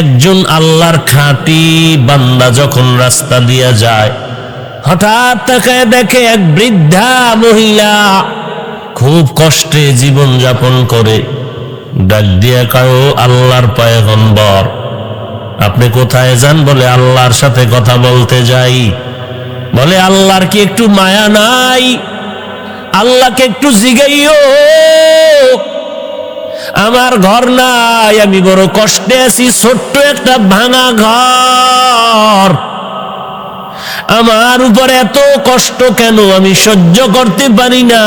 একজন আল্লাহর খাঁটি বান্দা যখন রাস্তা দিয়া যায়, হঠাৎ তাকায় দেখে এক বৃদ্ধা মহিলা খুব কষ্টে জীবন যাপন করে। ডাক দিয়া কয়, আল্লাহর পয়গম্বর, আপনি কোথায় যান? বলে আল্লাহর সাথে কথা বলতে যাই। বলে আল্লাহর কি একটু মায়া নাই? আল্লাহকে একটু জিগাইও, আমার ঘর নাই, আমি বড় কষ্টে আছি, ছোট্ট একটা ভাঙা ঘর, আমার উপরে এত কষ্ট কেন? আমি সহ্য করতে পারি না।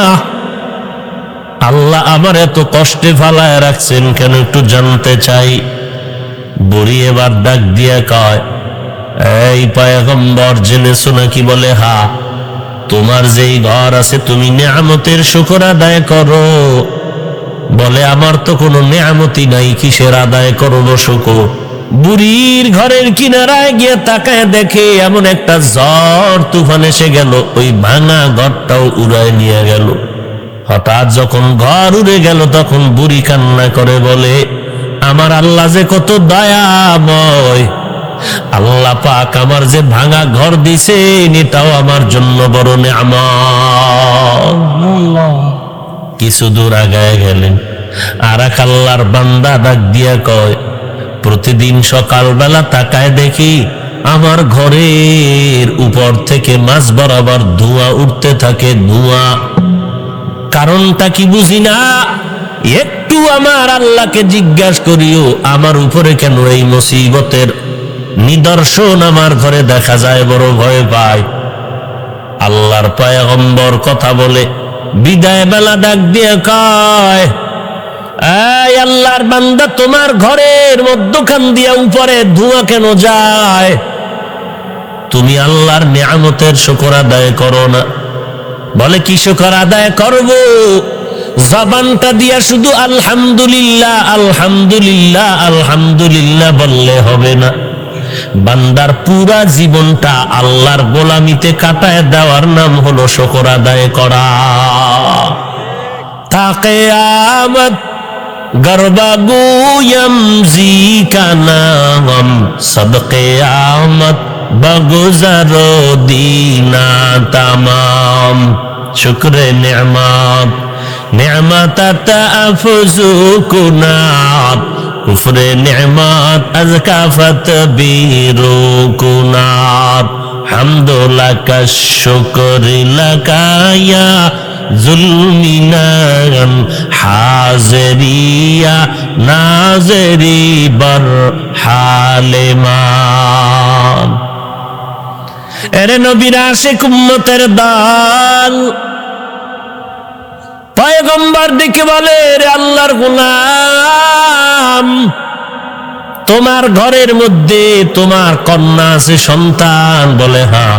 আল্লাহ আমার এত কষ্টে ফালায় রাখছেন কেন, একটু জানতে চাই। বুড়ি এবার ডাক দিয়া কয়, এই পয়গম্বর, জেনেছো নাকি? বলে হা। তোমার যেই ঘর আছে তুমি নেয়ামতের শুকর আদায় করো। বলে আমার তো কোনো নেয়ামতি নাই, কিসের আদায় করবো শুকর? বুড়ির ঘরের কিনারায় গিয়ে তাকায় দেখে এমন একটা ঝড় তুফান এসে গেল, ওই ভাঙা ঘরটাও উড়ায় নিয়ে গেল। হঠাৎ যখন ঘর উড়ে গেল তখন বুড়ি কান্না করে বলে, আমার আল্লাহ যে কত দয়াময়, আল্লাহ পাক আমার যে ভাঙা ঘর দিছেন এটাও আমার জন্য বড় নেয়ামত। কিছু দূর আগায় গেলেন, আর এক আল্লাহর বান্দা ডাক দিয়া কয়, প্রতিদিন সকালবেলা তাকায় দেখি আমার ঘরের উপর থেকে মাঝ বরাবর ধোঁয়া উঠতে থাকে, ধোঁয়া। কারণটা কি বুঝি না, একটু আমার আল্লাহকে জিজ্ঞাসা করিও, আমার উপরে কেন এই মুসিবতের নিদর্শন আমার ঘরে দেখা যায়, বড় ভয় পায়। আল্লাহর পয়গম্বর কথা বলে বিদায় বেলা ডাক দিয়ে কয়, এই আল্লাহর বান্দা, তোমার ঘরের মধ্যখান দিয়া উপরে ধোঁয়া কেন যায়? তুমি আল্লাহর নিয়ামতের শুকর আদায় করো না। বলে কি শুকর আদায় করব? জবানটা দিয়া শুধু আলহামদুলিল্লাহ আলহামদুলিল্লাহ আলহামদুলিল্লাহ বললে হবে না, বান্দার পুরা জীবনটা আল্লাহর গোলামিতে কাটায় দেওয়ার নাম হলো শুকর আদায় করা। তাকে আমত গরবা গুয়ম জি কা নাম সদকে আমত বগুজারো দিনা তামাম। শুকরে নেয়ামত নেয়ামত আফজু কুনাত, কুফরে নেয়ামত আজকাফত বীরু কুনাত। হামদুলিল্লাহ শুকরিল্লাকায়া জুলমিনান হাজরিয়া নাজরি বর হালেমান। এরে নবীর আশিক উম্মতের দল, পয়গম্বর দিকে বলে, রে আল্লাহর গোলাম, তোমার ঘরের মধ্যে তোমার কন্যা আছে, সন্তান? বলে হ্যাঁ।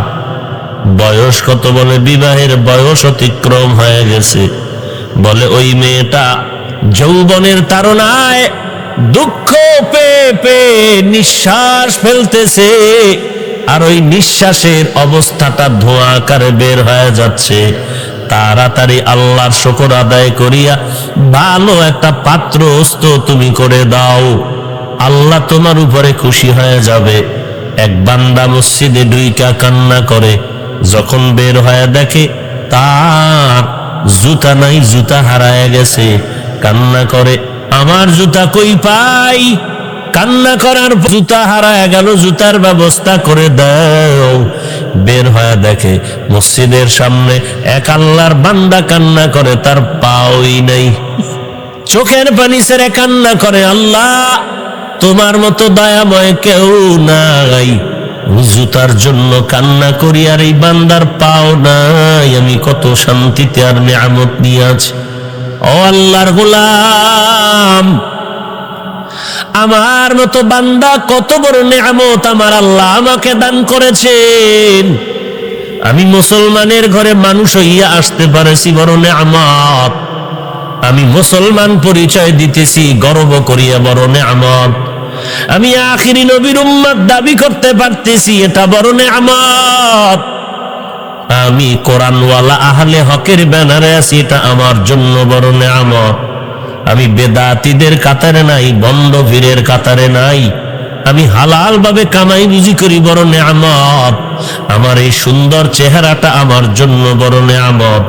বয়স কত? বলে বিবাহের বয়স অতিক্রম হয়ে গেছে। বলে ওই মেয়েটা যৌবনের তাড়নায় দুঃখ পেয়ে পেয়ে নিঃশ্বাস ফেলতেছে, আর ওই নিঃশ্বাসের অবস্থাটা ধোঁয়া আকারে বের হয়ে যাচ্ছে। তাড়াতাড়ি আল্লাহর শুকর আদায় করিয়া ভালো একটা পাত্র তুমি করে দাও, আল্লাহ তোমার উপরে খুশি হয়ে যাবে। এক বান্দা মসজিদে ঢুইকা কান্না করে, যখন বের হয়ে দেখে তার জুতা নাই, জুতা হারায় গেছে। কান্না করে, আমার জুতা কই পাই? কান্না করার, জুতা হারায় গেল, জুতার ব্যবস্থা করে দাও। বের হয়ে দেখে মসজিদের সামনে এক আল্লাহর বান্দা কান্না করে, তার পাওই নাই। চোখের পানি ছেড়ে কান্না করে, আল্লাহ তোমার মতো দয়াময় কেউ নাই, জুতার জন্য কান্না করি আর এই বান্দার পাও নাই, আমি কত শান্তিতে আর নিয়ামত নিয়ে আছি। ও আল্লাহর গোলাম, আমার মতো বান্দা কত বড় নিয়ামত আমার আল্লাহ আমাকে দান করেছেন। আমি মুসলমানের ঘরে মানুষ হইয়া আসতে পারেছি, বড় নিয়ামত। আমি মুসলমান পরিচয় দিতেছি গর্ব করিয়া, বড় নিয়ামত। আমি আখিরি নবীর উম্মত দাবি করতে পারতেছি, এটা বড় নিয়ামত। আমি কোরআনওয়ালা আহলে হকের ব্যানারে আছি, এটা আমার জন্য বড় নিয়ামত। আমি বেদাতীদের কাতারে নাই, বন্ড ভীরের কাতারে নাই, আমি হালাল ভাবে কামাই রুজি করি বড় নেয়ামত, আমার এই সুন্দর চেহারাটা আমার জন্য বড় নেয়ামত।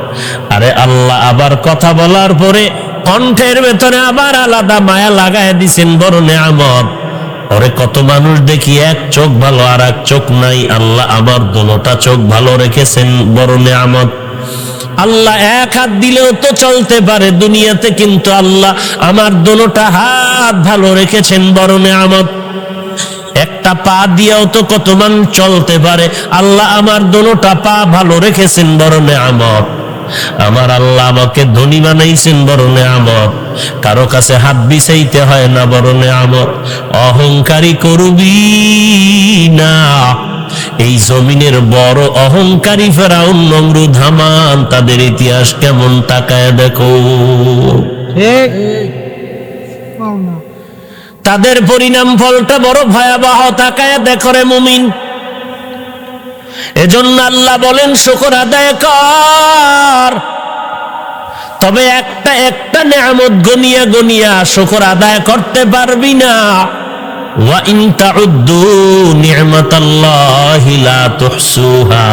আরে আল্লাহ আবার কথা বলার পরে কণ্ঠের ভেতরে আবার আলাদা মায়া লাগায় দিছেন, বড় নেয়ামত। ওরে কত মানুষ দেখি এক চোখ ভালো আর এক চোখ নাই, আল্লাহ আমার দোনোটা চোখ ভালো রেখেছেন, বড় নেয়ামত। আল্লাহ এক হাত দিলেও তো চলতে পারে দুনিয়াতে, কিন্তু আল্লাহ আমার দোনোটা হাত ভালো রেখেছেন, বড় নেয়ামত। একটা পা দিয়েও তো কত মানুষ চলতে পারে, আল্লাহ আমার দোনোটা পা ভালো রেখেছেন, বড় নেয়ামত। আমার আল্লাহ আমাকে ধনী বানাইছেন, বড় নেয়ামত। কারো কাছে হাত বিছাইতে হয় না, বড় নেয়ামত। অহংকারী করবি না। এই জমিনের বড় অহংকারী ফেরাউন, নমরুদ, হামান, তাদের ইতিহাস কেমন তাকায় দেখো। তাদের পরিণাম ফলটা বড় ভয়াবহ, তাকায় দেখো রে মুমিন। এজন্য আল্লাহ বলেন শুকর আদায় কর, তবে একটা একটা নেয়ামত গনিয়া গনিয়া শুকর আদায় করতে পারবি না। ওয়া ইন তাউদ্দু নি'মাতাল্লাহি লা তুহসুহা,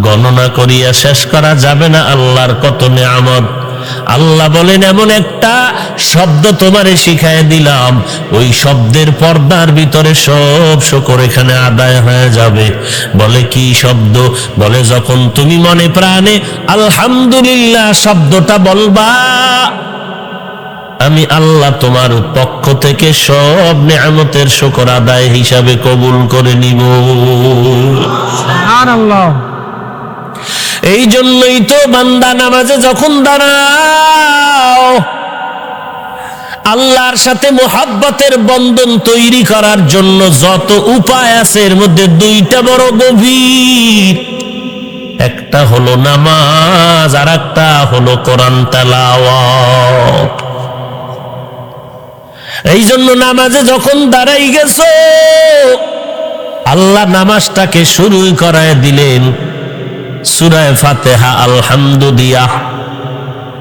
গণনা করিয়া শেষ করা যাবে না আল্লাহর কত নেয়ামত। আল্লাহ বলেন এমন একটা শব্দ তোমারে শিখায় দিলাম, ওই শব্দের পর্দার ভিতরে সব শুকর এখানে আদায় হয়ে যাবে। বলে কি শব্দ? বলে যখন তুমি মনে প্রাণে আলহামদুলিল্লাহ শব্দটা বলবা, আমি আল্লাহ তোমার পক্ষ থেকে সব নেয়ামতের শুকর আদায় হিসাবে কবুল করে নিব। সুবহানাল্লাহ। এই জন্যই তো বান্দা নামাজে যখন দাঁড়াও, আল্লাহর সাথে মুহাব্বতের বন্ধন তৈরি করার জন্য যত উপায় আছে, এর মধ্যে দুইটা বড় গভীর। একটা হলো নামাজ, আর একটা হলো কোরআন তেলাওয়াত। এই জন্য নামাজে যখন দাঁড়াই গেছো, আল্লাহ নামাজটাকে শুরুই করায় দিলেন সূরা ফাতিহা আলহামদুলিল্লাহ।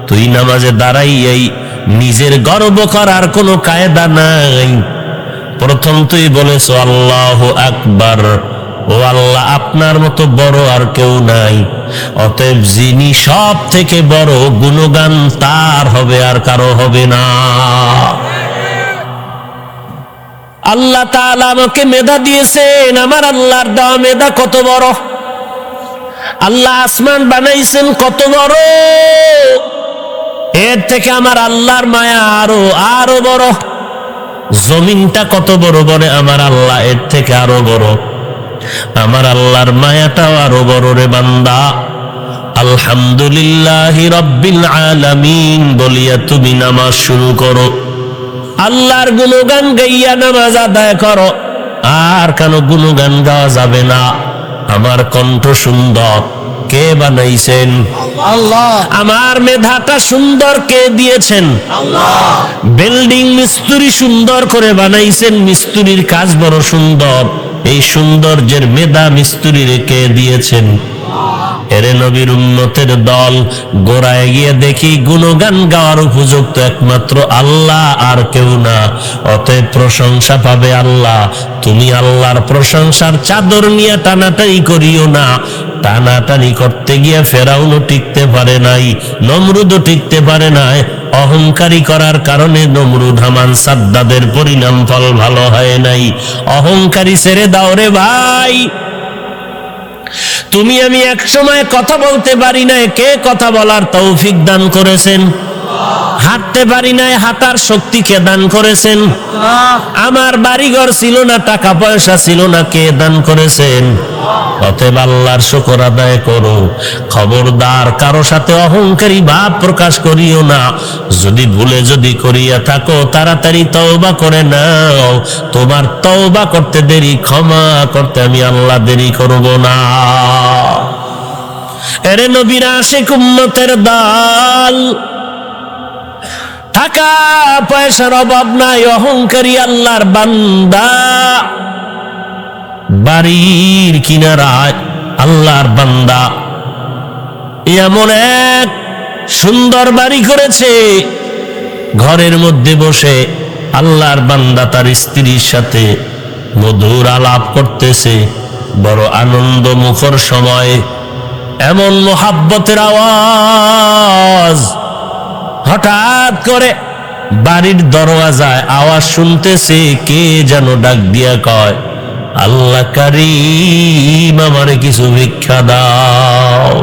তুই নামাজে দাঁড়াইয়াই নিজের গর্ব করার কোনো কায়দা নাই। প্রথম তুই বলেছ আল্লাহু আকবার, ও আল্লাহ আপনার মতো বড় আর কেউ নাই, অতএব যিনি সব থেকে বড় গুণগান তার হবে, আর কারো হবে না। আল্লাহ তাআলা আমাকে মেধা দিয়েছেন, আমার আল্লাহর দেওয়া মেধা কত বড়। আল্লাহ আসমান বানাইছেন কত বড়, এর থেকে আমার আল্লাহর মায়া আরো আরো বড়। জমিনটা কত বড় বলে আমার আল্লাহ, এর থেকে আরো বড়। আমার আল্লাহর মায়াটাও আরো বড় রে বান্দা। আলহামদুলিল্লাহি রাব্বিল আলামিন বলিয়া তুমি নামাজ শুরু করো, আল্লাহর গুণগান গাইয়া নামাজ আদায় করো। আর কেন গুণগান গাওয়া যাবে না? আমার কণ্ঠ সুন্দর, কে বানাইছেন? আল্লাহ। আমার মেধাটা সুন্দর, কে দিয়েছেন? আল্লাহ। বিল্ডিং মিস্ত্রি সুন্দর করে বানাইছেন, মিস্ত্রির কাজ বড় সুন্দর। এই সৌন্দর্যের মেধা মিস্ত্রির কে দিয়েছেন? এরে নবীর উম্মতের দল, গোড়ায় গিয়ে দেখি গুণগান গাওয়ার উপযুক্ত একমাত্র আল্লাহ, আর কেউ না। অতএব প্রশংসা পাবে আল্লাহ। তুমি আল্লাহর প্রশংসার চাদর নিয়ে টানাটানি করিও না। টানাটানি করতে গিয়ে ফেরাউনও টিকতে পারে নাই, নমরুদও টিকতে পারে নাই। অহংকারী করার কারণে নমরুদ, হামান, সাদ্দাদের পরিণাম ফল ভালো হয় নাই। অহংকারী ছেড়ে দাও রে ভাই। তুমি আমি এক সময় কথা বলতে পারি না, কে কথা বলার তৌফিক দান করেছেন? হাঁটতে পারি নাই, হাঁটার শক্তি কে দান করেছেন? আমার বাড়িঘর ছিল না, টাকা পয়সা ছিল না, কে দান করেছেন? অতএব আল্লাহর শুকর আদায় করো। খবরদার কারো সাথে অহংকারী ভাব প্রকাশ করিও না। যদি ভুলে যদি করিয়া থাকো, তাড়াতাড়ি তওবা করে নাও। তোমার তওবা করতে দেরি, ক্ষমা করতে আমি আল্লাহ দেরি করব না। এরে নবীর আশিক উম্মতের দল, টাকা পয়সার অভাব নাই, অহংকারী আল্লাহর বান্দা, বাড়ির কিনারায় আল্লাহর বান্দা এমন এক সুন্দর বাড়ি করেছে, ঘরের মধ্যে বসে আল্লাহর বান্দা তার স্ত্রীর সাথে মধুর আলাপ করতেছে, বড় আনন্দ মুখর সময় এমন মোহাব্বতের আওয়াজ। হঠাৎ করে বাড়ির দরওয়াজায় আওয়াজ শুনতেছে, কে যেন ডাক দিয়া কয়, আল্লাহ কারীম আমারে কিছু ভিক্ষা দাও।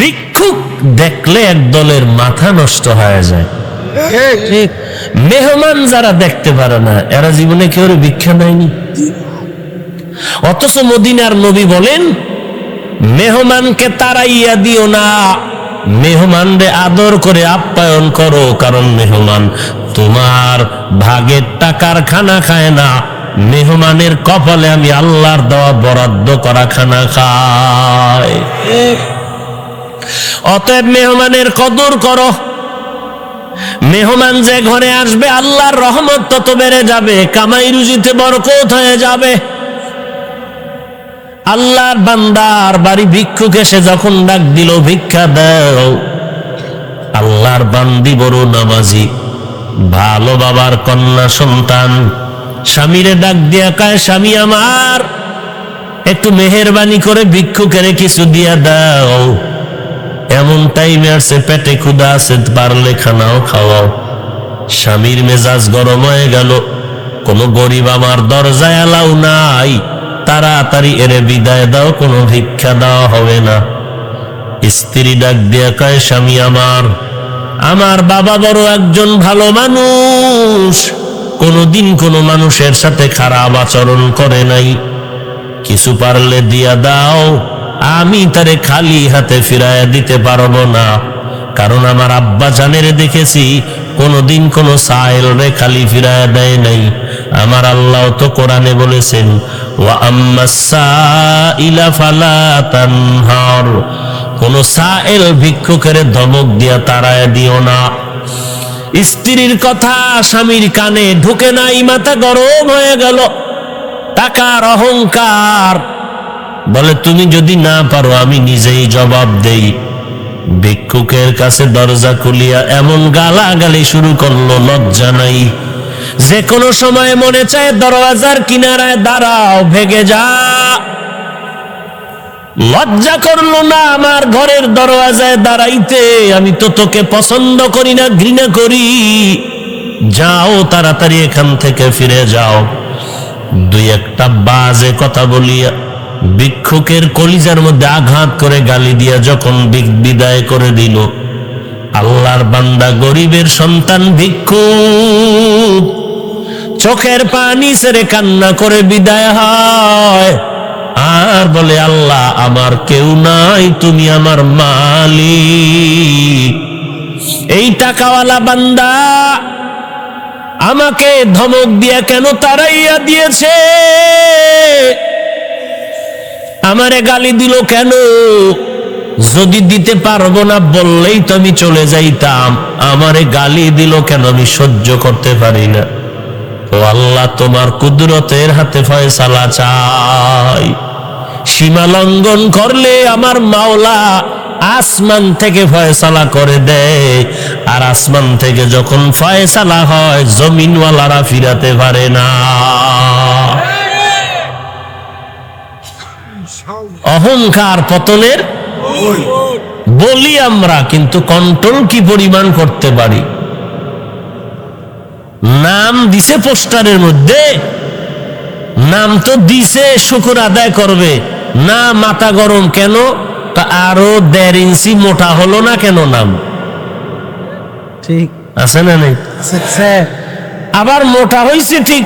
ভিক্ষুক দেখলে একদলের মাথা নষ্ট হয়ে যায়। ঠিক, মেহমান যারা দেখতে পারে না এরা জীবনে কেউ ভিক্ষা দেয়নি। অথচ মদিনার নবী বলেন, মেহমানকে তাড়াইয়া দিও না, মেহমানরে আদর করে আপ্যায়ন করো, কারণ মেহমান তোমার ভাগের টাকার খানা খায় না, মেহমানের কপালে আমি আল্লাহর দেওয়া বরাদ্দ করা খানা খায়। অতএব মেহমানের কদর করো। মেহমান যে ঘরে আসবে আল্লাহর রহমত তত বেড়ে যাবে, কামাই রুজিতে বরকত হয়ে যাবে। আল্লাহর বান্দার বাড়ি ভিক্ষুক এসে যখন ডাক দিল, ভিক্ষা দাও, আল্লাহর বান্দি বড় নামাজি, ভালো বাবার কন্যা সন্তান, স্বামীরে ডাক দিয়া কয়, স্বামী আমার একটু মেহেরবানি করে ভিক্ষুকের কিছু দিয়া দাও, এমন টাইমে আসছে, পেটে ক্ষুধা আছে, পারলে খানাও খাওয়াও। স্বামীর মেজাজ গরম হয়ে গেল, কোন গরিব আমার দরজায় এলাও নাই, তাড়াতাড়ি এরে বিদায় দাও, কোনো ভিক্ষা দেওয়া হবে না। স্ত্রী ডাক দিয়া কয়, স্বামী আমার বাবা বড় একজন ভালো মানুষ, কোনদিন কোনো মানুষের সাথে খারাপ আচরণ করে নাই, কিছু পারলে দিয়া দাও, আমি তারে খালি হাতে ফিরাইয়া দিতে পারবো না, কারণ আমার আব্বা জানের দেখেছি কোনদিন কোন সাইল রে খালি ফিরাইয়া দেয় নাই। আমার আল্লাহ তো কোরআনে বলেছেন, ওয়া আম্মাস সাইলা ফালা তানহার, কোন সাইল ভিক্ষুকের ধমক দিয়া তাড়ায় দিও না। স্ত্রীর কথা স্বামীর কানে ঢুকে নাই, মাথা গরম হয়ে গেল, টাকার অহংকার, বলে তুমি যদি না পারো আমি নিজেই জবাব দেই। ভিক্ষুকের কাছে দরজা খুলিয়া এমন গালাগালি শুরু করলো, লজ্জা নাই। যে কোনো সময় মনে চায় দরওয়াজার কিনারায় দাঁড়াও, ভেগে যা। লজ্জা করলো না আমার ঘরের দরওয়াজায় দাঁড়াইতে, আমি তো তোকে পছন্দ করি না, ঘৃণা করি, যাও তাড়াতাড়ি এখান থেকে ফিরে যাও। দুই একটা বাজে কথা বলিয়া ভিক্ষুকের কলিজার মধ্যে আঘাত করে গালি দিয়া যখন বিদায় করে দিল, আল্লাহর বান্দা গরিবের সন্তান ভিক্ষুক চোখের পানি ছেড়ে কান্না করে বিদায় হয়, আর বলে, আল্লাহ আমার কেউ নাই, তুমি আমার মালিক। এই টাকাওয়ালা বান্দা আমাকে ধমক দিয়া কেন তাড়াইয়া দিয়েছে, আমারে গালি দিল কেন? যদি দিতে পারবো না বললেই তো আমি চলে যাইতাম, আমারে গালি দিল কেন? আমি সহ্য করতে পারি না। ও আল্লাহ, তোমার কুদরতের হাতে ফয়সালা চাই। সীমা লঙ্ঘন করলে আমার মাওলা আসমান থেকে ফয়সালা করে দেয়, আর আসমান থেকে যখন ফয়সালা হয় জমিনওয়ালারা ফিরাতে পারে না। অহংকার পতনের বলি আমরা, কিন্তু কন্ট্রোল কি পরিমাণ করতে পারি? নাম দিছে পোস্টারের মধ্যে, নাম তো দিছে, শুকর আদায় করবে না, মাথা গরম কেন? আরো 1.5 ইঞ্চি মোটা হলো না কেন নাম? ঠিক আছে না নেই? আবার মোটা হয়েছে ঠিক,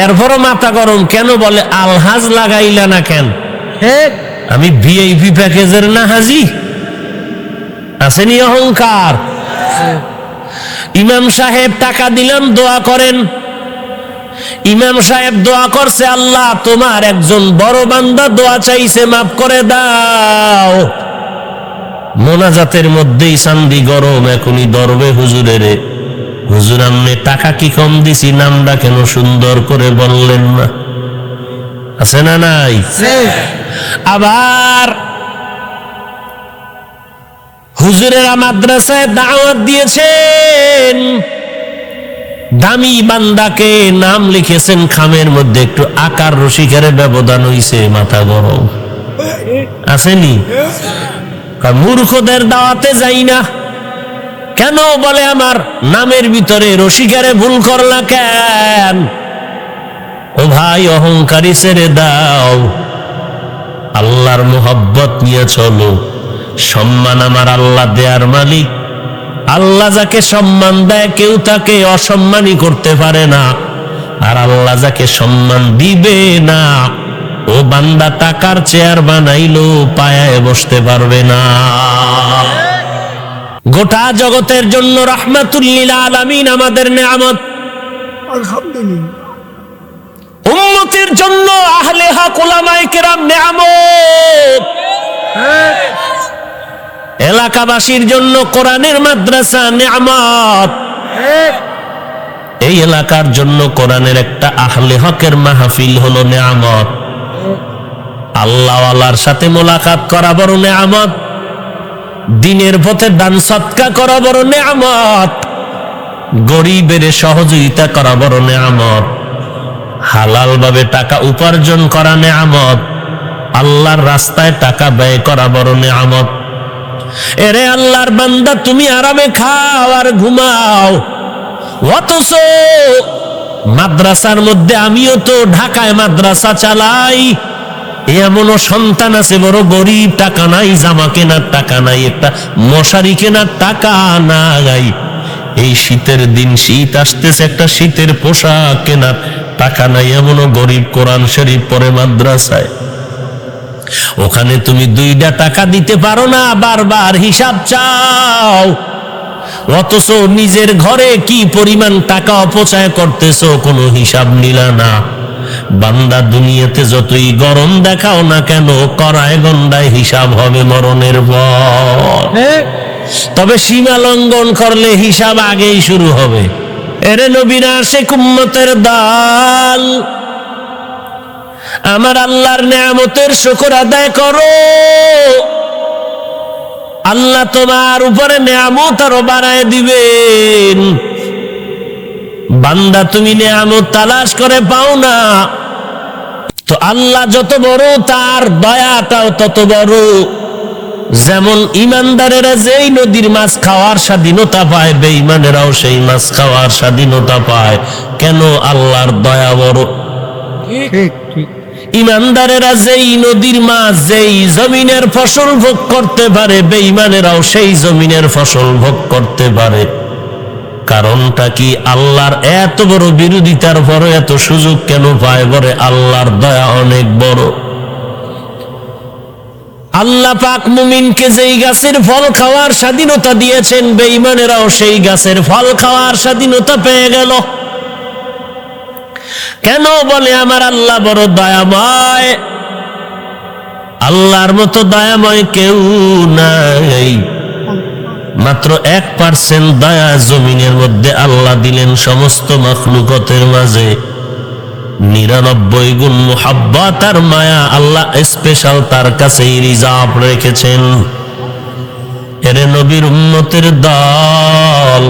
এরপরও মাথা গরম কেন? বলে আলহাজ লাগাইলা না কেন? আমি ভিআইপি প্যাকেজের না হাজি। আসেনি অহংকার? ইমাম সাহেব টাকা দিলাম, দোয়া করেন। ইমাম সাহেব দোয়া করছে, আল্লাহ তোমার একজন বড় বান্দা দোয়া চাইছে, মাফ করে দাও। মোনাজাতের মধ্যেই চান্দি গরম, এখনই ধরবে হুজুরের। হুজুর আমনে টাকা কি কম দিছি, নামটা কেন সুন্দর করে বললেন না? আছে না নাই? আবার হুজুরেরা মাদ্রাসায় দাওয়াত দিয়েছেন, দামি বান্দাকে নাম লিখেছেন খামের মধ্যে, একটু আকার রসিকের ব্যবধান হইছে, মাথা গরম আসেনি। মূর্খদের দাওয়াতে যাই না কেন? বলে আমার নামের ভিতরে রসিকারে ভুল করলা কেন? ও ভাই, অহংকারী ছেড়ে দাও, আল্লাহর মোহাব্বত নিয়ে চলো। সম্মান আমার আল্লাহ দেয়ার মালিক। আল্লাহ যাকে সম্মান দেয় কেউ তাকে অসম্মানই করতে পারে না, আর আল্লাহ যাকে সম্মান দিবে না ও বান্দা টাকার চেয়ার বানাইলো পায়ায় বসতে পারবে না। গোটা জগতের জন্য রাহমাতুল লিল আলামিন আমাদের নেয়ামত, আলহামদুলিল্লাহ। উম্মতের জন্য আহলে হক উলামায়ে কেরাম নেয়ামত, এলাকাবাসীর জন্য কোরআনের মাদ্রাসা নেয়ামত, এই এলাকার জন্য কোরআনের একটা আহলে হকের মাহফিল হলো নেয়ামত। আল্লাহওয়ালার সাথে মোলাকাত করা বড় নেয়ামত, দিনের পথে দান সদকা করা বড় নেয়ামত, গরিবের সহযোগিতা করা বড় নেয়ামত, হালাল ভাবে টাকা উপার্জন করা নেয়ামত, আল্লাহর রাস্তায় টাকা ব্যয় করা বড় নেয়ামত। এরে আল্লাহর বান্দা, তুমি আরামে খাও আর ঘুমাও, অথচ মাদ্রাসার মধ্যে, আমিও তো ঢাকায় মাদ্রাসা চালাই, এমনও সন্তান আছে বড় গরিব, টাকা নাই, জামা কেনার টাকা নাই, একটা মশারি কেনার টাকা নাই। এই শীতের দিন, শীত আসতেছে, একটা শীতের পোশাক কেনার টাকা নাই, এমনও গরিব কোরআন শরীফ পড়ে মাদ্রাসায়। ওখানে তুমি 2টা টাকা দিতে পারো না, বারবার হিসাব চাও, অথচ নিজের ঘরে কি পরিমাণ টাকা অপচয় করতেছো কোনো হিসাব নিলা না। বান্দা, দুনিয়াতে যতই গরম দেখাও না কেন, করায় গন্ডায় হিসাব হবে মরণের পর। তবে সীমা লঙ্ঘন করলে হিসাব আগেই শুরু হবে। এরে নবীর আশিক উম্মতের দল, আমার আল্লাহর নেয়ামতের শুকর আদায় করো। আল্লাহ তোমার উপরে নেয়ামত আরো বাড়ায় দিবেন। বান্দা, তুমি নেয়ামত তালাশ করে পাও না, তো আল্লাহ যত বড় তার দয়াটাও তত বড়। যেমন ইমানদারেরা যেই নদীর মাছ খাওয়ার স্বাধীনতা পায়, বেঈমানেরাও সেই মাছ খাওয়ার স্বাধীনতা পায়। কেন? আল্লাহর দয়া বড়। ঠিক ঠিক। ইমানদারেরা যেই নদীর মাছ, যেই জমিনের ফসল ভোগ করতে পারে, বেঈমানেরাও সেই জমিনের ফসল ভোগ করতে পারে। কারণটা কি? আল্লাহর এত বড় বিরোধিতার পরে এত সুযোগ কেন পায়? বলে আল্লাহর দয়া অনেক বড়। আল্লাহ পাক মুমিনকে যেই গাছের ফল খাওয়ার স্বাধীনতা দিয়েছেন, বেঈমানেরাও সেই গাছের ফল খাওয়ার স্বাধীনতা পেয়ে গেল। কেন? বলে আমার আল্লাহ বড় দয়াময়। আল্লাহর মতো দয়াময় কেউ নাই। মাত্র 1% দয়া জমিনের মধ্যে আল্লাহ দিলেন সমস্ত মাখলুকতের মাঝে। 99 গুণ মুহাব্বত আর মায়া আল্লাহ স্পেশাল তার কাছেই রিজার্ভ রেখেছেন। এরে নবীর উম্মতের দল,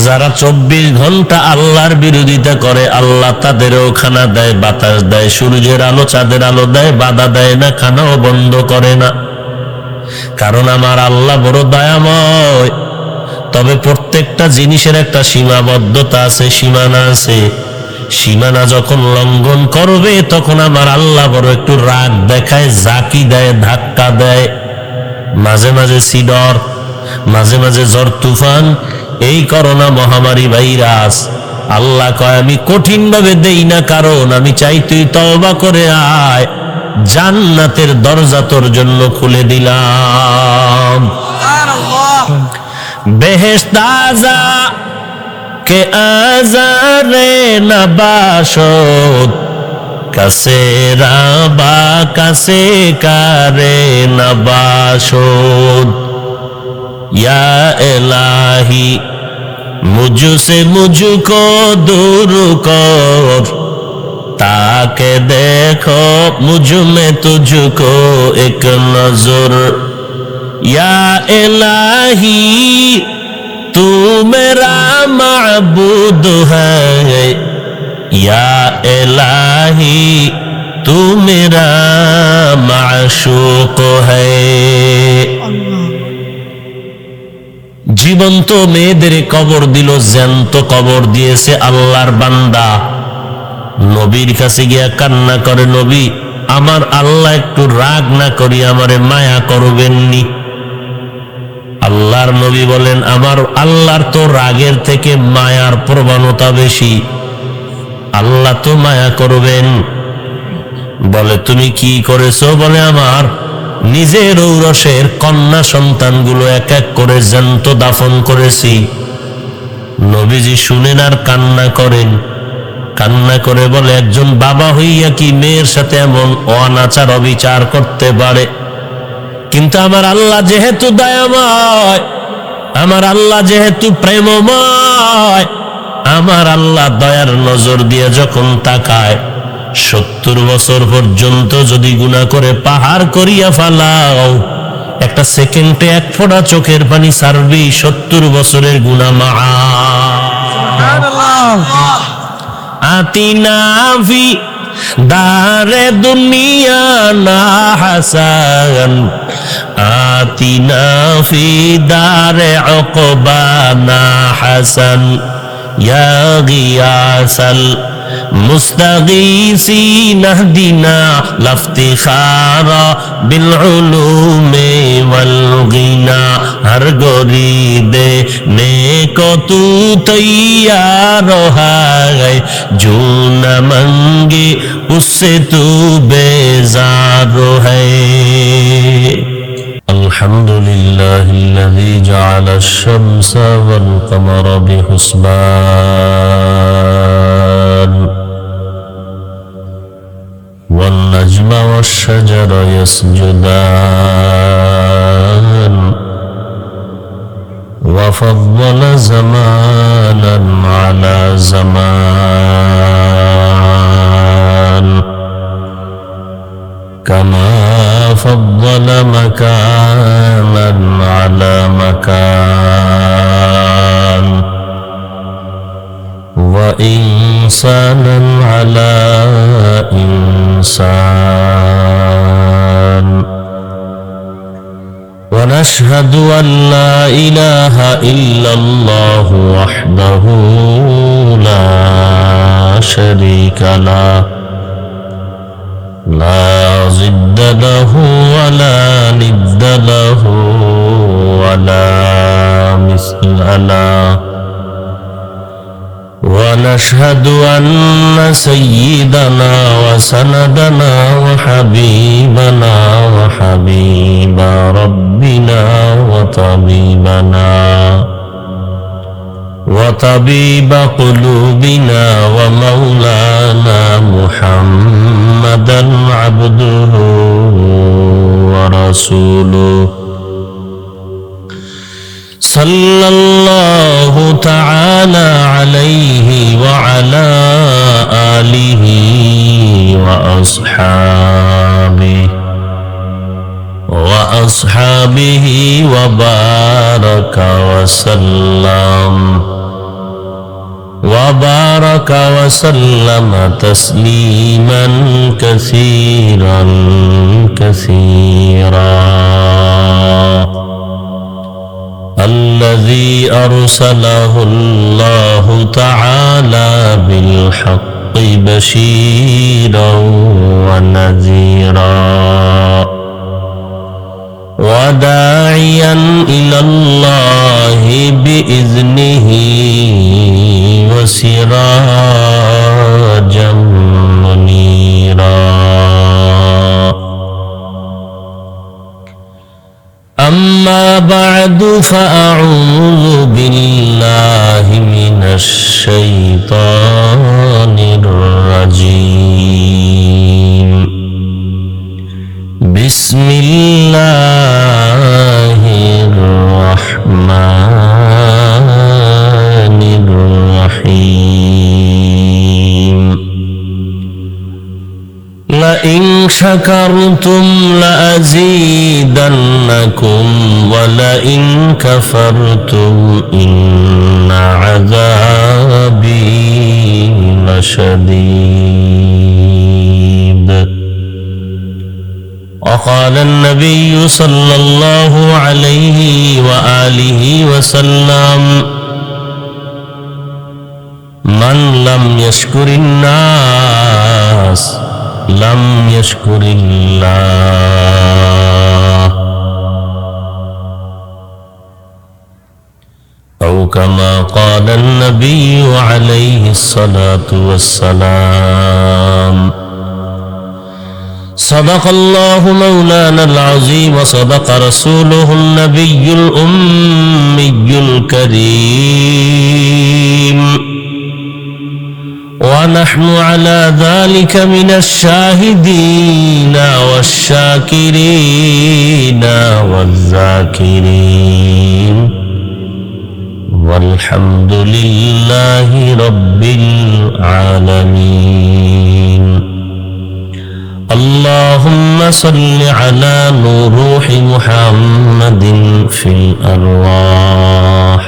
যারা 24 ঘন্টা আল্লাহর বিরোধিতা করে, আল্লাহ তাদেরও খানা দেয়, বাতাস দেয়, সূর্যের আলো চাঁদের আলো দেয়, বাধা দেয় না, খানাও বন্ধ করে না। কারণ আমার আল্লাহ বড় দয়াময়। তবে প্রত্যেকটা জিনিসের একটা সীমাবদ্ধতা আছে, সীমানা আছে। সীমানা যখন লঙ্ঘন করবে তখন আমার আল্লাহ বড় একটু রাগ দেখায়, জাকি দেয়, ধাক্কা দেয়, মাঝে মাঝে সিডর, মাঝে মাঝে ঝড় তুফান, এই করোনা মহামারী ভাইরাস। আল্লাহ কয় আমি কঠিন ভাবে দেই না, কারণ আমি চাই তুই তওবা করে আয়, জান্নাতের দরজা তোর জন্য খুলে দিলাম। বেহেশত আযা কে আজারে নবাশত, কাছে রাবা কাছে কারে নবাশত। या इलाही मुझसे मुझको दूर कर, ताके देखो मुझ में तुझको एक नजर। या इलाही तू मेरा माबूद है या इलाही तू मेरा माशूक है। জীবন্ত মেয়েদের কবর দিল, জ্যান্ত কবর দিয়েছে আল্লাহর বান্দা। নবীর কাছে গিয়া কান্না করে, নবী আমার আল্লাহ একটু রাগ না করি আমারে মায়া করবেননি। আল্লাহর নবী বলেন, আমার আল্লাহর তো রাগের থেকে মায়ার প্রবণতা বেশি, আল্লাহ তো মায়া করবেন। বলে তুমি কি করেছো? বলে আমার নিজের ঔরসের কন্যা সন্তানগুলো এক এক করে জ্যান্ত দাফন করেছি। নবীজি শুনেন আর কান্না করেন। কান্না করে বলে, একজন বাবা হইয়া কি মেয়ের সাথে এমন অনাচার অবিচার করতে পারে? কিন্তু আমার আল্লাহ যেহেতু দয়াময়, আমার আল্লাহ যেহেতু প্রেমময়, আমার আল্লাহ দয়ার নজর দিয়ে যখন তাকায়, 70 বছর পর্যন্ত যদি গুনাহ করে পাহাড় করিয়া ফালাও, একটা সেকেন্ডে এক ফোঁটা চোখের পানি ছাড়বি, 70 বছরের গুনাহ মাআফ। আতিনা ফি দারে দুনিয়া না হাসান, আতিনা ফি দারে উকবা না হাসান, ইয়া গিয়াসাল মুস্তাগীসিন ইহদিনা লাফতিখারা বিল উলুমি ওয়াল গিনা। हर गरीबे नेको तू तैयार है, जो न मंगे उससे तू बेजार है। الحمد لله الذي جعل الشمس والقمر بحسبان، والنجم والشجر يسجدان، وفضل زمانا على زمان، كما فضل مكانا على مكان، وإنسانا على إنسان. ونشهد أن لا إله إلا الله وحده لا شريك له، لا ضد له ولا ند له ولا مثل له. ونشهد أن سيدنا وسندنا وحبيبنا وحبيب ربنا وطبيبنا وطبيب قلوبنا ومولانا محمدا عبده ورسوله، صلى الله تعالى عليه وعلى آله وأصحابه وبارك وسلم تسليما كثيرا كثيرا. الذي أرسله الله تعالى بالحق بشيرا ونذيرا، وداعيا إلى الله بإذنه وسراجا منيرا. أما بعد فأعوذ بالله من الشيطان الرجيم. بسم الله الرحمن الرحيم. لئن شكرتم لأزيدنكم ولئن كفرتم إن عذابي لشديد. وقال النبي صلى الله عليه وآله وسلم: من لم يشكر الناس لم يشكر الله، أو كما قال النبي عليه الصلاة والسلام. صدق الله مولانا العظيم وصدق رسوله النبي الأمي الكريم، ونحن على ذلك من الشاهدين والشاكرين والذاكرين، والحمد لله رب العالمين. اللهم صل على روح محمد في الأرواح،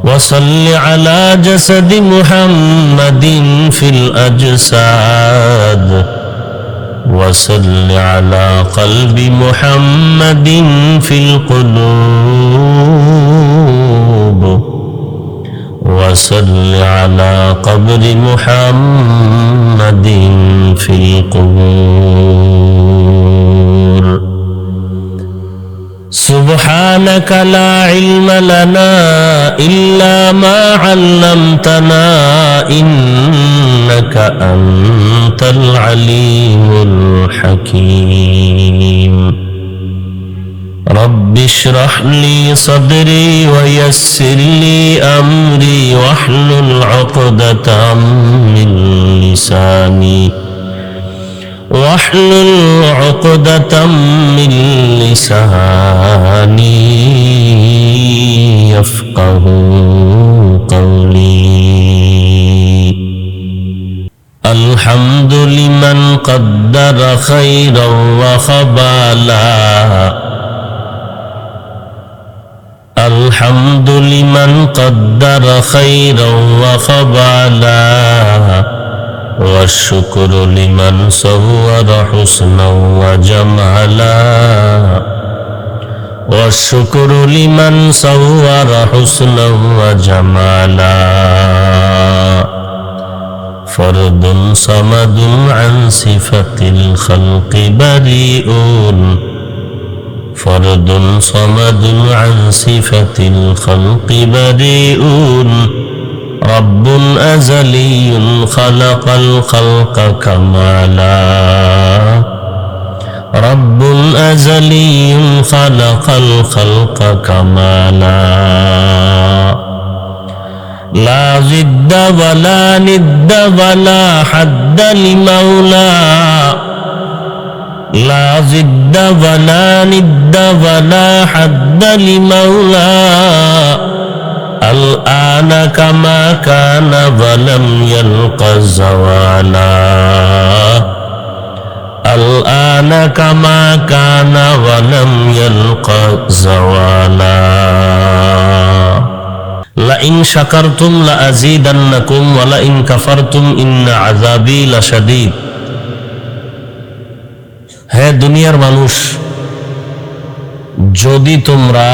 وصل على جسد محمد في الأجساد، وصل على قلب محمد في القلوب، وصل على قبر محمد في القبور. سبحانك لا علم لنا إلا ما علمتنا إنك أنت العليم الحكيم. رب اشرح لي صدري ويسر لي أمري واحلل عقدة من لساني يفقه قولي. الحمد لمن قدر خيرا وخبالا، الحمد لمن قدر خيرا وخبالا، والشكر لمن صور حسنا وجمالا، والشكر لمن صور حسنا وجمالا. فرد صمد عن صفة الخلق بريء، فرد صمد عن صفة الخلق بريء. رب أزلي خلق الخلق كمالا، رب أزلي خلق الخلق كمالا. لا ضد ولا ند ولا حد لمولى، لا ضد ولا ند ولا حد لمولى. الآن كما كان ولم يلق زوالا، الآن كما كان ولم يلق زوالا. لئن شكرتم لأزيدنكم ولئن كفرتم إن عذابي لشديد। হে দুনিয়ার মানুষ, যদি তোমরা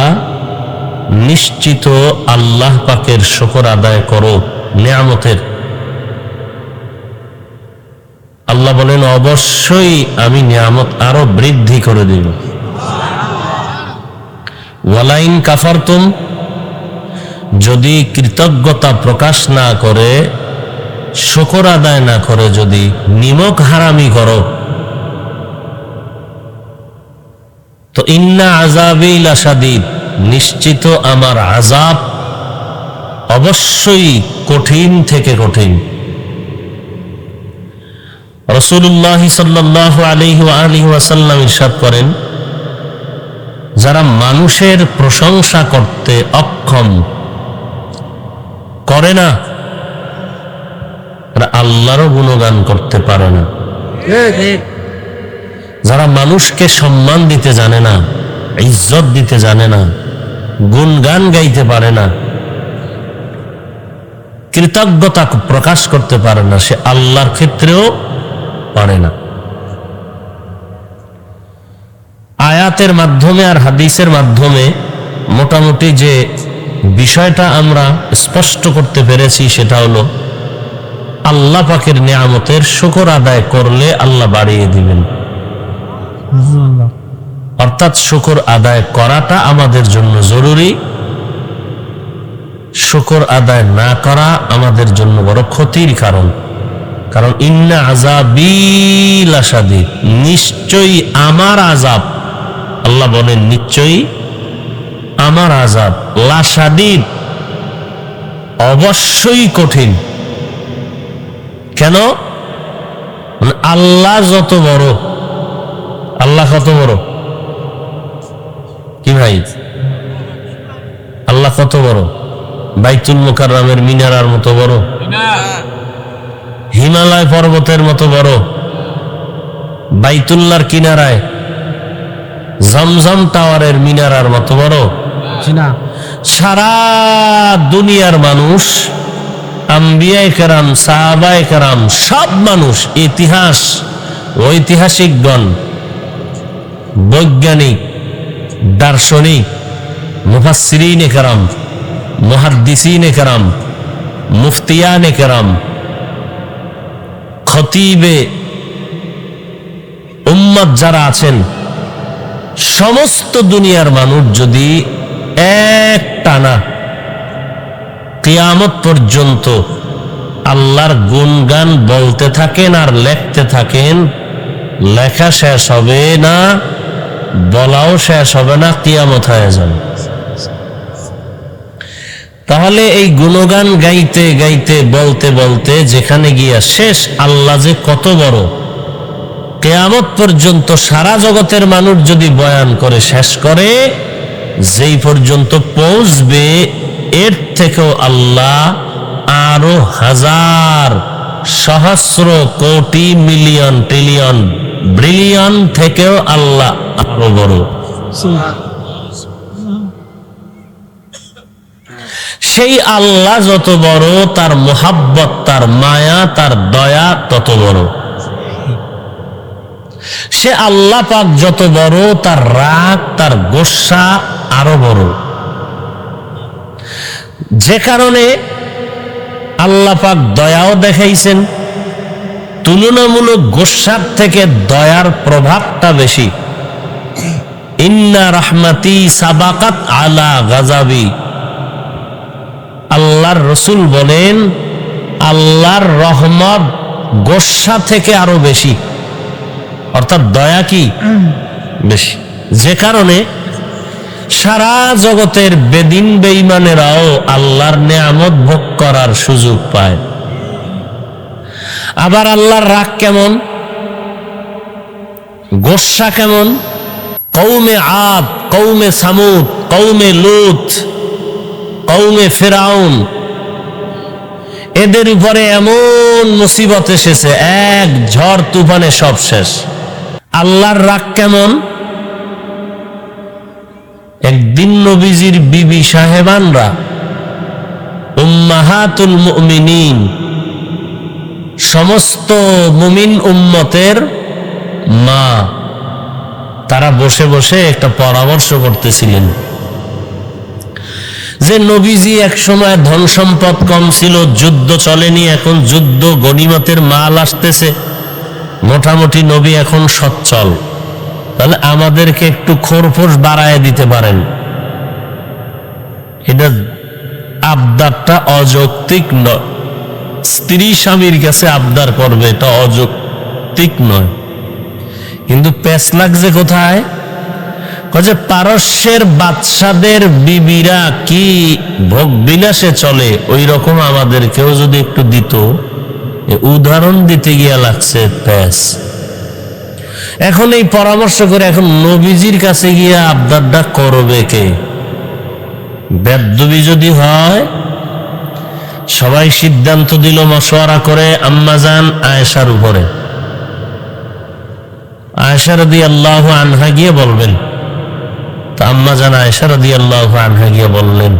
নিশ্চিত আল্লাহ পাকের শুকর আদায় করো নিয়ামতের, আল্লাহ বলেন অবশ্যই আমি নিয়ামত আরো বৃদ্ধি করে দিব। ওয়ালাইন কাফারতুম, যদি কৃতজ্ঞতা প্রকাশ না করে, শুকর আদায় না করে, যদি নিমক হারামি করো, তো ইন্না আযাবি লাশাদীদ, নিশ্চিত আমার আযাব অবশ্যই কঠিন থেকে কঠিন। রাসূলুল্লাহ সাল্লাল্লাহু আলাইহি ওয়া আলিহি ওয়াসাল্লাম ইরশাদ করেন, যারা মানুষের প্রশংসা করতে অক্ষম, করে না, তারা আল্লাহরও গুণগান করতে পারে না। যারা মানুষকে সম্মান দিতে জানে না, ইজ্জত দিতে জানে না, গুণগান গাইতে পারে না, কৃতজ্ঞতা প্রকাশ করতে পারে না, সে আল্লাহর ক্ষেত্রেও পারে না। আয়াতের মাধ্যমে আর হাদিসের মাধ্যমে মোটামুটি যে বিষয়টা আমরা স্পষ্ট করতে পেরেছি সেটা হলো আল্লাহ পাকের নিয়ামতের শুকর আদায় করলে আল্লাহ বাড়িয়ে দিবেন। অর্থাৎ শুকর আদায় করাটা আমাদের জন্য জরুরি, শুকর আদায় না করা আমাদের জন্য বড় ক্ষতির কারণ। কারণ ইন্না আযাবী লাশাদীদ, নিশ্চয়ই আমার আযাব, আল্লাহ বলেন নিশ্চয়ই আমার আযাব, লাশাদীদ অবশ্যই কঠিন। কেন? আল্লাহ যত বড়, আল্লাহ কত বড়? কি ভাই, আল্লাহ কত বড়? বাইতুল মুকাররমের মিনারার মতো বড়, হিমালয় পর্বতের মতো বড়, বাইতুল্লাহর কিনারায় জমজম টাওয়ারের মিনারার মতো বড়? সারা দুনিয়ার মানুষ, আম্বিয়ায়ে কেরাম, সাহাবায়ে কেরাম, সব মানুষ, ইতিহাস, ঐতিহাসিকগণ, বৈজ্ঞানিক, দার্শনিক, মুফাসসিরিনে কেরাম, মুহাদ্দিসিনে কেরাম, মুফতিয়ানে কেরাম, খতিবে উম্মত যারা আছেন, সমস্ত দুনিয়ার মানুষ যদি এক টানা কিয়ামত পর্যন্ত আল্লাহর গুণগান বলতে থাকেন আর লেখতে থাকেন, লেখা শেষ হবে না, বলাও শেষ হবে না, কিয়ামত হয়ে যাবে। তাহলে এই গুণগান গাইতে গাইতে, বলতে বলতে যেখানে গিয়া শেষ, আল্লাহ যে কত বড়, কিয়ামত পর্যন্ত সারা জগতের মানুষ যদি বয়ান করে শেষ করে, যেই পর্যন্ত পৌঁছবে, এর থেকেও আল্লাহ আরো হাজার, সহস্র, কোটি, মিলিয়ন, ট্রিলিয়ন, ব্রিলিয়ন থেকেও আল্লাহ আরো বড়। সেই আল্লাহ যত বড়, তার মোহাব্বত, তার মায়া, তার দয়া তত বড়। সে আল্লাহ পাক যত বড়, তার রাগ, তার গোসা আরো বড়। যে কারণে আল্লাহ পাক দয়াও দেখাইছেন, তুলনামূলক গোসার থেকে দয়ার প্রভাবটা বেশি। ইন্না রাহমাতি সাবাকাত আলা গাযাবি, আল্লাহর রাসূল বলেন আল্লাহর রহমত গোসা থেকে আরো বেশি, অর্থাৎ দয়া কি বেশি। যে কারণে সারা জগতের বেদিন বেঈমানেরাও আল্লাহর নেয়ামত ভোগ করার সুযোগ পায়। আবার আল্লাহর রাগ কেমন, গোসা কেমন? কওমে আদ, কওমে সামুদ, কওমে লূত, কওমে ফিরাউন, এদের উপরে এমন মুসিবত এসেছে, এক ঝড় তুফানে সব শেষ। আল্লাহর রাগ কেমন? একদিন নবীজির বিবি সাহেবানরা, উম্মাহাতুল মুমিনিন, সমস্ত মুমিন উম্মতের মা, তারা বসে বসে একটা পরামর্শ করতেছিলেন যে নবীজি এক সময় ধন সম্পদ কম ছিল, যুদ্ধ চলেনি, এখন যুদ্ধ গনিমতের মাল আসতেছে, মোটামুটি নবী এখন সচ্ছল, তাহলে আমাদেরকে একটু খোরপোশ বাড়ায় দিতে পারেন। এটা আবদারটা অযৌক্তিক নয়, স্ত্রী স্বামীর কাছে আবদার করবে, এটা অযৌক্তিক নয়। কিন্তু পেছ লাগছে কোথায়? যে পারস্যের বাদশাদের বিবিরা কি ভোগ বিলাসে চলে, ওই রকম আমাদেরকেও যদি একটু দিত, উদাহরণ দিতে গিয়া লাগছে পেছ। এখন এই পরামর্শ করে এখন নবীজির কাছে গিয়া আবদারটা করবে কে? বেদবি যদি হয়, সবাই সিদ্ধান্ত দিল মশওয়ারা করে আম্মাজান আয়েশার উপরে, আয়েশা রাদিয়াল্লাহু আনহা গিয়ে বলবেন। তা আম্মা জান আয়েশা রাদিয়াল্লাহু আনহা গিয়ে বললেন,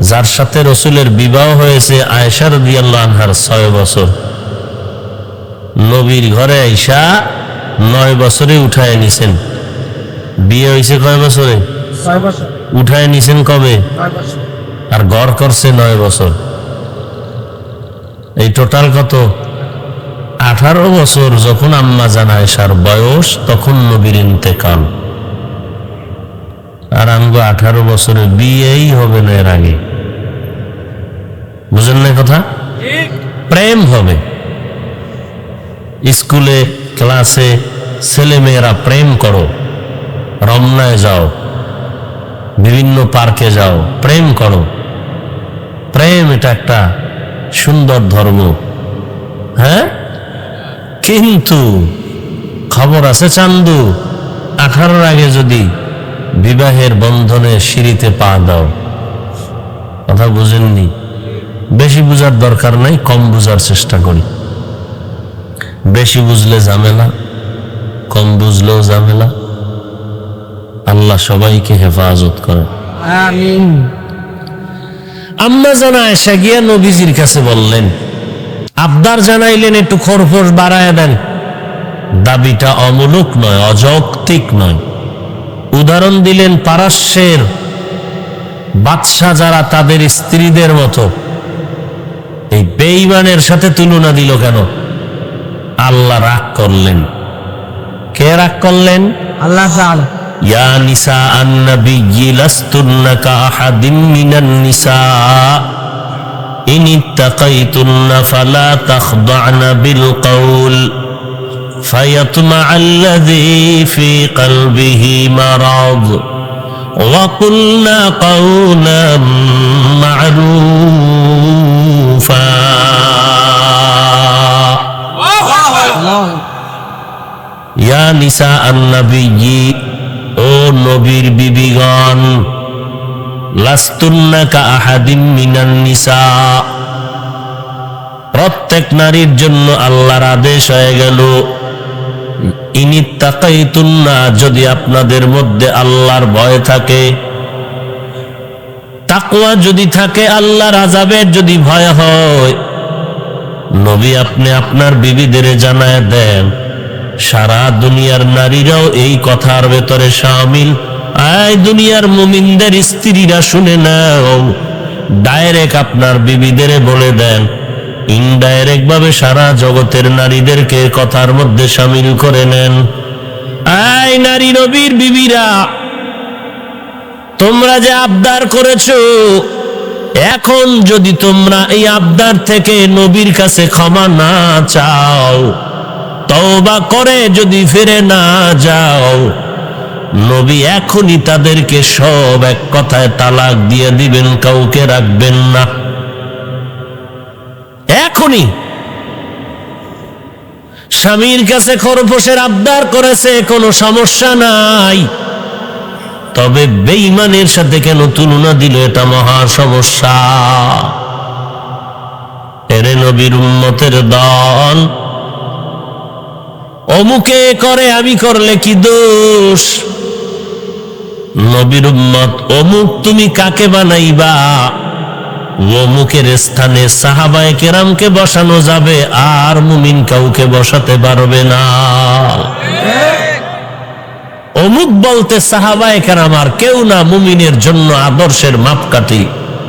যার সাথে রসুলের বিবাহ হয়েছে আয়েশা রাদিয়াল্লাহু আনহার 6 বছর, নবীর ঘরে আয়েশা 9 বছরে উঠায় নিছেন। বিয়ে হয়েছে কয় বছরে? 6 বছর। উঠায় নিছেন কবে? 6 বছর। আর ঘর করছে 9 বছর। এই টোটাল কত? 18 বছর যখন আম্মা জান আয়েশার বয়স, তখন নবীর ইন্তেকাল। আর আমগো 18 বছরে বিয়েই হবে না এর আগে। বুঝেন না কথা? প্রেম হবে। স্কুলে ক্লাসে ছেলে মেয়েরা প্রেম করো, রমনায় যাও, বিভিন্ন পার্কে যাও, প্রেম করো। প্রেম এটা একটা সুন্দর ধর্ম, হ্যাঁ। কিন্তু খবর আছে চান্দু, 18 আগে যদি বিবাহের বন্ধনে সিঁড়িতে পা দাও, কথা বুঝেননি? বেশি বুঝার দরকার নাই, কম বুঝার চেষ্টা করি। বেশি বুঝলে ঝামেলা, কম বুঝলেও ঝামেলা। আল্লাহ সবাইকে হেফাজত করে। আমিন। আম্মা জান আয়েশা গিয়া নবীজির কাছে বললেন, আবদার জানাইলেন একটু খরপোশ বাড়ায় দেন। দাবিটা অমূলক নয়, অযৌক্তিক নয়। উদাহরণ দিলেন পারস্যের বাদশা যারা তাদের স্ত্রীদের মতো। এই বেঈমানের সাথে তুলনা দিল কেন? আল্লাহ রাগ করলেন। কে রাগ করলেন? আল্লাহ তাআলা। ইয়া নিসা আন-নাবিয়্যি লাস্তুন্না কাআহাদিন মিনান নিসা ইন ইত্তাকাইতুন্না ফালা তাখদা'না বিল কওল ফায়াতমা'আল্লাযী ফী কলবিহি মারাদ ওয়া কুলনা কাওলাম মা'রুফা। ইয়া নিসা আন-নাবিয়্যি, ও নবীর বিবিগণ, লাস্তুন্না কাআহাদিন মিনান নিসা, প্রত্যেক নারীর জন্য আল্লাহর আদেশ হয়ে গেল, ইনিত্তাকাইতুন্না, যদি আপনাদের মধ্যে আল্লাহর ভয় থাকে, তাকওয়া যদি থাকে, আল্লাহর আযাবের যদি ভয় হয়, নবী আপনি আপনার বিবিদের জানায় দেন। সারা দুনিয়ার নারীরাও এই কথার ভেতরে শামিল। আয় দুনিয়ার মুমিনদের স্ত্রীরা শুনে নাও, ডাইরেক্ট আপনার বিবিদের বলে দেন, ইনডাইরেক্ট ভাবে সারা জগতের নারীদেরকে কথার মধ্যে শামিল করে নেন। আয় নারী নবীর বিবিরা, তোমরা যে আবদার করেছো, এখন যদি তোমরা এই আবদার থেকে নবীর কাছে ক্ষমা না চাও, তওবা করে যদি ফিরে না যাও, নবী এখনই তাদেরকে সব এক কথায় তালাক দিয়ে দিবেন, কাউকে রাখবেন না। এখনই স্বামীর কাছে খরপোশের আবদার করেছে, কোনো সমস্যা নাই, তবে বেঈমানের সাথে কেন তুলনা দিল? এটা মহা সমস্যা। এরে নবীর উম্মতের দল, অমুকে করে, আমি করলে কি দোষ? নবীর উম্মত অমুক, তুমি কাকে বানাইবা? অমুকের স্থানে সাহাবায়ে কেরামকে বসানো যাবে, আর মুমিন কাউকে বসাতে পারবে না। অমুক বলতে সাহাবায়ে কেরাম আর কেউ না, মুমিনের জন্য আদর্শের মাপকাঠি।